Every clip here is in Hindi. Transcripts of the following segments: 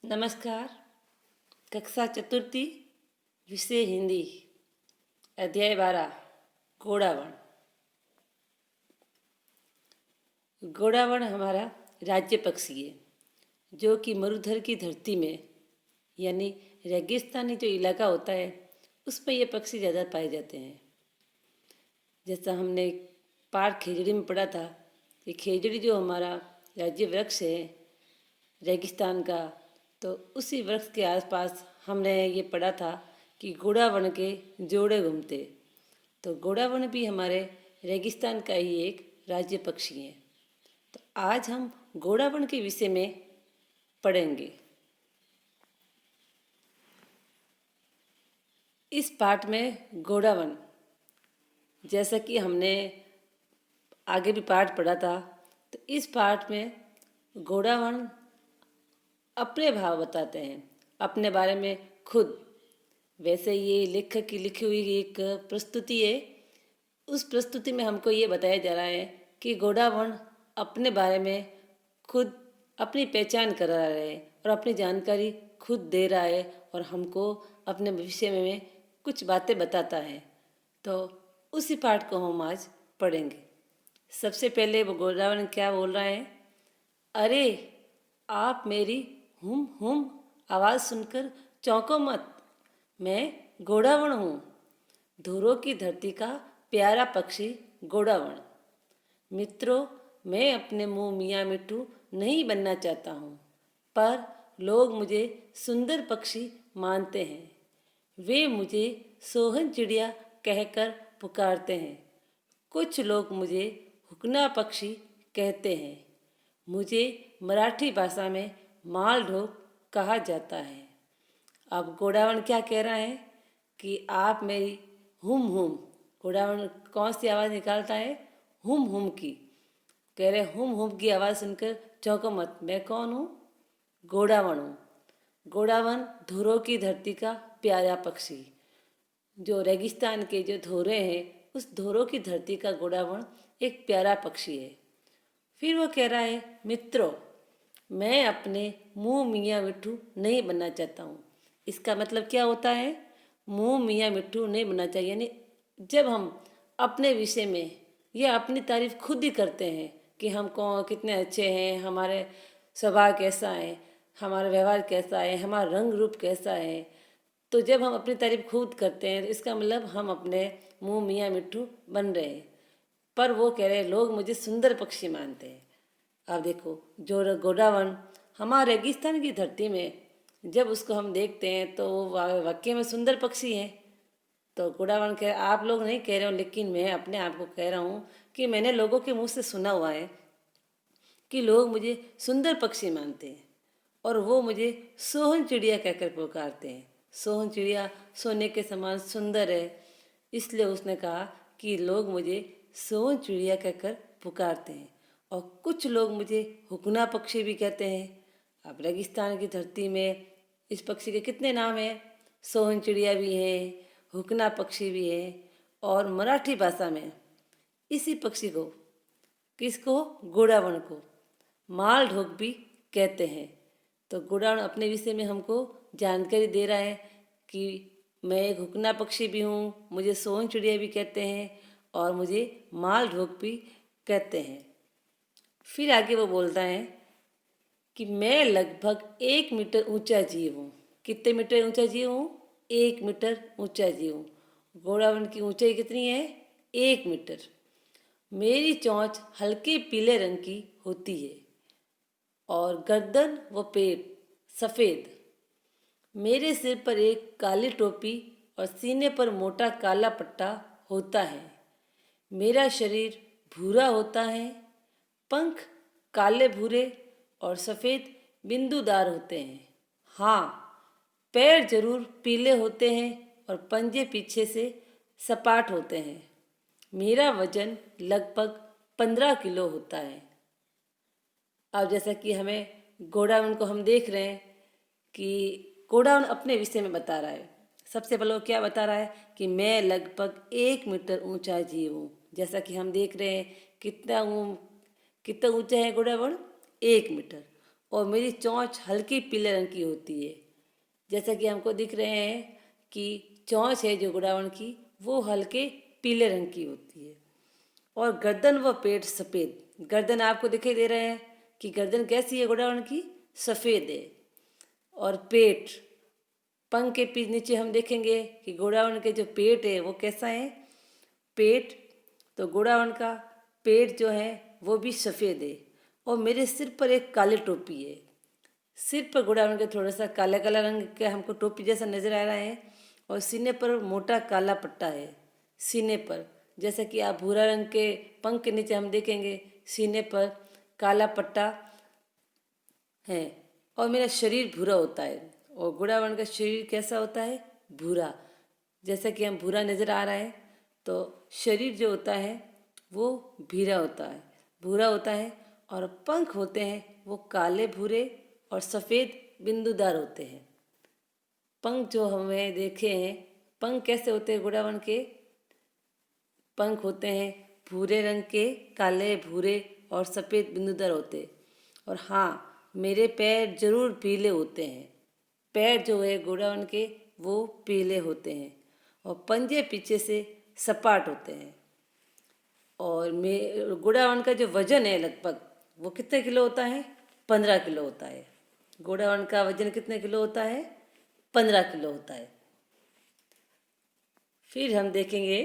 नमस्कार। कक्षा चतुर्थी, विषय हिंदी, अध्याय 12, घोड़ावण। घोड़ावण हमारा राज्य पक्षी है, जो कि मरुधर की धरती में यानी रेगिस्तानी जो इलाका होता है उसमें ये पक्षी ज़्यादा पाए जाते हैं। जैसा हमने पाठ खेजड़ी में पढ़ा था कि खेजड़ी जो हमारा राज्य वृक्ष है रेगिस्तान का, तो उसी वृक्ष के आसपास हमने ये पढ़ा था कि घोड़ावण के जोड़े घूमते। तो घोड़ावण भी हमारे रेगिस्तान का ही एक राज्य पक्षी है। तो आज हम घोड़ावण के विषय में पढ़ेंगे। इस पाठ में घोड़ावण, जैसा कि हमने आगे भी पाठ पढ़ा था, तो इस पाठ में घोड़ावण अपने भाव बताते हैं, अपने बारे में खुद। वैसे ये लेखक की लिखी हुई एक प्रस्तुति है। उस प्रस्तुति में हमको ये बताया जा रहा है कि घोड़ावण अपने बारे में खुद अपनी पहचान करा रहा है और अपनी जानकारी खुद दे रहा है और हमको अपने विषय में कुछ बातें बताता है। तो उसी पाठ को हम आज पढ़ेंगे। सबसे पहले वो घोड़ावण क्या बोल रहा है? अरे, आप मेरी हुम हुम आवाज़ सुनकर चौंको मत। मैं घोड़ावण हूँ, धुरों की धरती का प्यारा पक्षी घोड़ावण। मित्रों, मैं अपने मुंह मियाँ मिट्टू नहीं बनना चाहता हूँ, पर लोग मुझे सुंदर पक्षी मानते हैं। वे मुझे सोहन चिड़िया कहकर पुकारते हैं। कुछ लोग मुझे हुकना पक्षी कहते हैं। मुझे मराठी भाषा में मालढोक कहा जाता है। अब घोड़ावण क्या कह रहा है कि आप मेरी हुम हुम, घोड़ावण कौन सी आवाज़ निकालता है? हुम हुम की। कह रहे हुम हुम की आवाज़ सुनकर चौंको मत। मैं कौन हूँ? घोड़ावण हूँ। घोड़ावण धुरों की धरती का प्यारा पक्षी, जो रेगिस्तान के जो धोरे हैं उस धोरों की धरती का घोड़ावण एक प्यारा पक्षी है। फिर वो कह रहा है, मित्रों, मैं अपने मुंह मियाँ मिट्टू नहीं बनना चाहता हूँ। इसका मतलब क्या होता है? मुंह मियाँ मिट्टू नहीं बनना चाहिए, यानी जब हम अपने विषय में या अपनी तारीफ खुद ही करते हैं कि हम कौन कितने अच्छे हैं, हमारे स्वभाव कैसा है, हमारा व्यवहार कैसा है, हमारा रंग रूप कैसा है, तो जब हम अपनी तारीफ खुद करते हैं तो इसका मतलब हम अपने मुंह मियाँ मिट्टू बन रहे हैं। पर वो कह रहे लोग मुझे सुंदर पक्षी मानते हैं। अब देखो, जो घोड़ावण हमारे रेगिस्तान की धरती में जब उसको हम देखते हैं तो वो वाकई में सुंदर पक्षी है। तो घोड़ावण कह, आप लोग नहीं कह रहे हो, लेकिन मैं अपने आप को कह रहा हूँ कि मैंने लोगों के मुंह से सुना हुआ है कि लोग मुझे सुंदर पक्षी मानते हैं और वो मुझे सोहन चिड़िया कहकर पुकारते हैं। सोहन चिड़िया सोने के समान सुंदर है, इसलिए उसने कहा कि लोग मुझे सोहन चिड़िया कहकर पुकारते हैं। और कुछ लोग मुझे हुकना पक्षी भी कहते हैं। अब रेगिस्तान की धरती में इस पक्षी के कितने नाम हैं? सोहन चिड़िया भी है, हुकना पक्षी भी है, और मराठी भाषा में इसी पक्षी को, किसको? घोड़ावण को मालढोक भी कहते हैं। तो घोड़ावण अपने विषय में हमको जानकारी दे रहा है कि मैं एक हुकना पक्षी भी हूँ, मुझे सोहन चिड़िया भी कहते हैं और मुझे मालढोक भी कहते हैं। फिर आगे वो बोलता है कि मैं लगभग 1 मीटर ऊंचा जीव हूँ। कितने मीटर ऊंचा जीव हूँ? 1 मीटर ऊंचा जीव हूँ। घोड़ावण की ऊंचाई कितनी है? 1 मीटर। मेरी चोंच हल्के पीले रंग की होती है और गर्दन व पेट सफ़ेद। मेरे सिर पर एक काली टोपी और सीने पर मोटा काला पट्टा होता है। मेरा शरीर भूरा होता है। पंख काले भूरे और सफ़ेद बिंदुदार होते हैं। हाँ, पैर जरूर पीले होते हैं और पंजे पीछे से सपाट होते हैं। मेरा वजन लगभग 15 किलो होता है। अब जैसा कि हमें घोड़ावण को हम देख रहे हैं कि घोड़ावण अपने विषय में बता रहा है। सबसे पहले वो क्या बता रहा है कि मैं लगभग 1 मीटर ऊंचा जीव हूँ। जैसा कि हम देख रहे हैं कितना ऊंचा है घोड़ावण? 1 मीटर। और मेरी चोंच हल्की पीले रंग की होती है। जैसा कि हमको दिख रहे हैं कि चोंच है जो गोडावण की वो हल्के पीले रंग की होती है। और गर्दन व पेट सफ़ेद, गर्दन आपको दिखाई दे रहे हैं कि गर्दन कैसी है गोडावण की, सफ़ेद है। और पेट, पंख के पीछे नीचे हम देखेंगे कि गोडावण के जो पेट है वो कैसा है, पेट, तो गोडावण का पेट जो है वो भी सफ़ेद है। और मेरे सिर पर एक काली टोपी है, सिर पर गोडावण के थोड़ा सा काला काला रंग का हमको टोपी जैसा नजर आ रहा है। और सीने पर मोटा काला पट्टा है, सीने पर, जैसा कि आप भूरा रंग के पंख के नीचे हम देखेंगे सीने पर काला पट्टा है। और मेरा शरीर भूरा होता है। और गोडावण का शरीर कैसा होता है, भूरा, जैसा कि हम भूरा नज़र आ रहा है। तो शरीर जो होता है वो भूरा होता है, भूरा होता है। और पंख होते हैं वो काले भूरे और सफ़ेद बिंदुदार होते हैं। पंख जो हमें देखे हैं, पंख कैसे होते हैं गोडावण के, पंख होते हैं भूरे रंग के, काले भूरे और सफ़ेद बिंदुदार होते। और हाँ, मेरे पैर जरूर पीले होते हैं, पैर जो है गोडावण के वो पीले होते हैं। और पंजे पीछे से सपाट होते हैं। और गोडावण का जो वजन है लगभग वो कितने किलो होता है, 15 किलो होता है। गोडावण का वजन कितने किलो होता है, 15 किलो होता है। फिर हम देखेंगे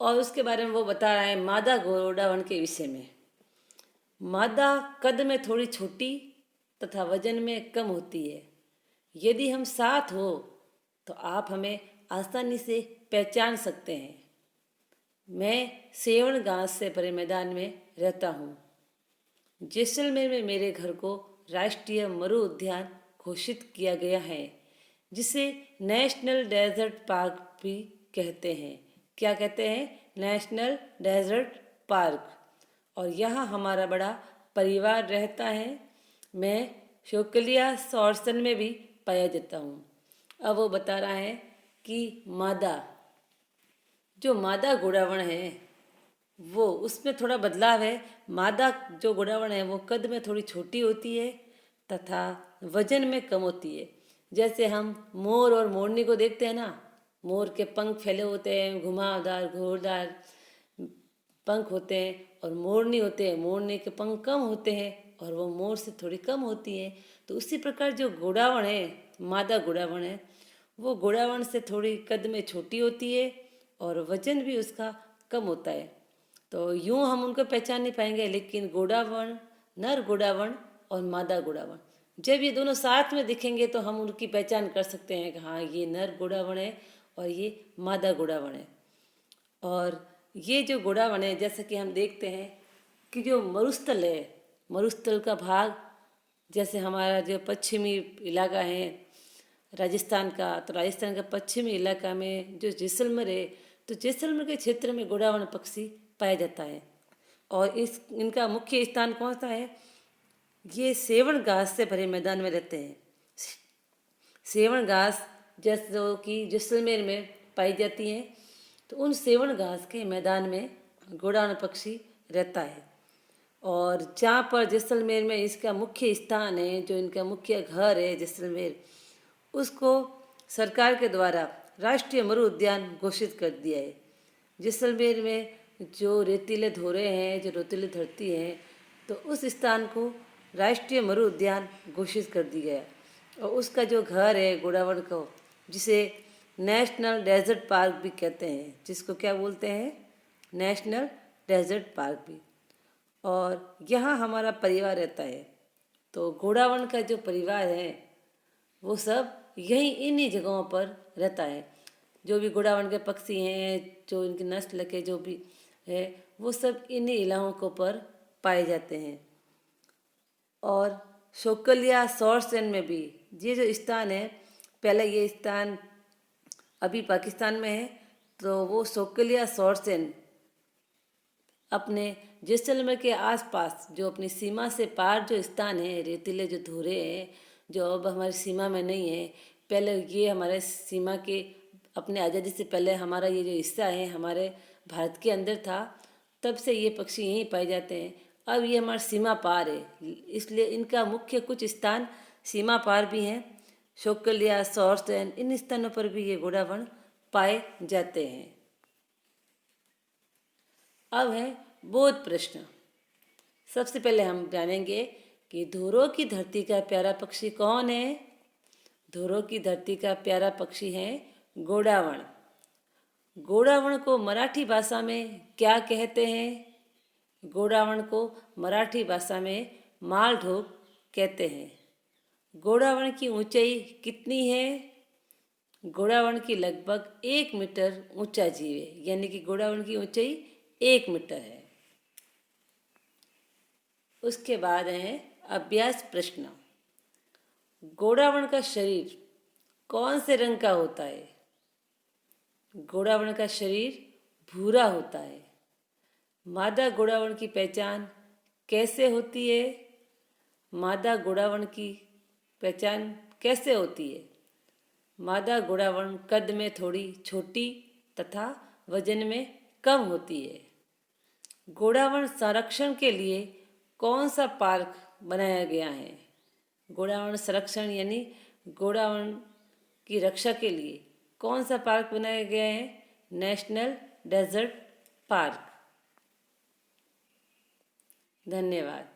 और उसके बारे में वो बता रहा है मादा गोडावण के विषय में। मादा कद में थोड़ी छोटी तथा वजन में कम होती है। यदि हम साथ हो तो आप हमें आसानी से पहचान सकते हैं। मैं सेवण घास से भरे मैदान में रहता हूँ। जैसलमेर में मेरे घर को राष्ट्रीय मरु उद्यान घोषित किया गया है, जिसे नेशनल डेजर्ट पार्क भी कहते हैं। क्या कहते हैं, नेशनल डेजर्ट पार्क। और यहाँ हमारा बड़ा परिवार रहता है। मैं शोकलिया सॉर्सन में भी पाया जाता हूँ। अब वो बता रहा है कि जो मादा गोडावण है वो, उसमें थोड़ा बदलाव है। मादा जो गोडावण है वो कद में थोड़ी छोटी होती है तथा वजन में कम होती है। जैसे हम मोर और मोरनी को देखते हैं ना, मोर के पंख फैले होते हैं, घुमावदार घोरदार पंख होते हैं। और मोरनी होते हैं, मोरनी के पंख कम होते हैं और वो मोर से थोड़ी कम होती है। तो उसी प्रकार जो गोडावण है, मादा गोडावण है, वो गोडावण से थोड़ी कद में छोटी होती है और वजन भी उसका कम होता है। तो यूँ हम उनको पहचान नहीं पाएंगे, लेकिन गोडावण, नर गोडावण और मादा गोडावण, जब ये दोनों साथ में दिखेंगे तो हम उनकी पहचान कर सकते हैं कि हाँ ये नर गोडावण है और ये मादा गोडावण है। और ये जो गोडावण है, जैसा कि हम देखते हैं कि जो मरुस्थल है, मरुस्थल का भाग, जैसे हमारा जो पश्चिमी इलाका है राजस्थान का, तो राजस्थान का पश्चिमी इलाका में जो जैसलमेर है, तो जैसलमेर के क्षेत्र में गोडावण पक्षी पाया जाता है। और इनका मुख्य स्थान कौन सा है, ये सेवण घास से भरे मैदान में रहते हैं। सेवण घास जैसे जो कि जैसलमेर में पाई जाती हैं, तो उन सेवण घास के मैदान में गोडावण पक्षी रहता है। और जहाँ पर जैसलमेर में इसका मुख्य स्थान है, जो इनका मुख्य घर है जैसलमेर, उसको सरकार के द्वारा राष्ट्रीय मरु उद्यान घोषित कर दिया है। जैसलमेर में जो रेतीले धोरे हैं, जो रेतीली धरती है, तो उस स्थान को राष्ट्रीय मरु उद्यान घोषित कर दिया है। और उसका जो घर है गोडावण को, जिसे नेशनल डेजर्ट पार्क भी कहते हैं, जिसको क्या बोलते हैं, नेशनल डेजर्ट पार्क भी। और यहाँ हमारा परिवार रहता है। तो गोडावण का जो परिवार है वो सब यहीं इन्हीं जगहों पर रहता है। जो भी गोडावण के पक्षी हैं, जो इनकी नस्ल के जो भी है, वो सब इन्हीं इलाकों पर पाए जाते हैं। और शोकलिया सॉर्सन में भी ये जो स्थान है, पहले ये स्थान अभी पाकिस्तान में है, तो वो शोकलिया सॉर्सन अपने जैसलमेर के आसपास जो अपनी सीमा से पार जो स्थान है, रेतीले जो धुरे हैं, जो अब हमारी सीमा में नहीं है, पहले ये हमारे सीमा के, अपने आज़ादी से पहले हमारा ये जो हिस्सा है हमारे भारत के अंदर था, तब से ये पक्षी यहीं पाए जाते हैं। अब ये हमारी सीमा पार है, इसलिए इनका मुख्य कुछ स्थान सीमा पार भी हैं। शोकलिया, सौरसेन, इन स्थानों पर भी ये घोड़ावण पाए जाते हैं। अब है बोध प्रश्न। सबसे पहले हम जानेंगे कि धोरो की धरती का प्यारा पक्षी कौन है। धोरो की धरती का प्यारा पक्षी है घोड़ावण। घोड़ावण को मराठी भाषा में क्या कहते हैं। घोड़ावण को मराठी भाषा में मालढोक कहते हैं। घोड़ावण की ऊंचाई कितनी है। घोड़ावण की लगभग 1 मीटर ऊंचा जीव है, यानी कि घोड़ावण की ऊंचाई 1 मीटर है। उसके बाद है अभ्यास प्रश्न। घोड़ावण का शरीर कौन से रंग का होता है। घोड़ावण का शरीर भूरा होता है। मादा घोड़ावण की पहचान कैसे होती है। मादा घोड़ावण की पहचान कैसे होती है। मादा घोड़ावण कद में थोड़ी छोटी तथा वजन में कम होती है। घोड़ावण संरक्षण के लिए कौन सा पार्क बनाया गया है। घोड़ावण संरक्षण यानी घोड़ावण की रक्षा के लिए कौन सा पार्क बनाया गया है। National desert park. धन्यवाद।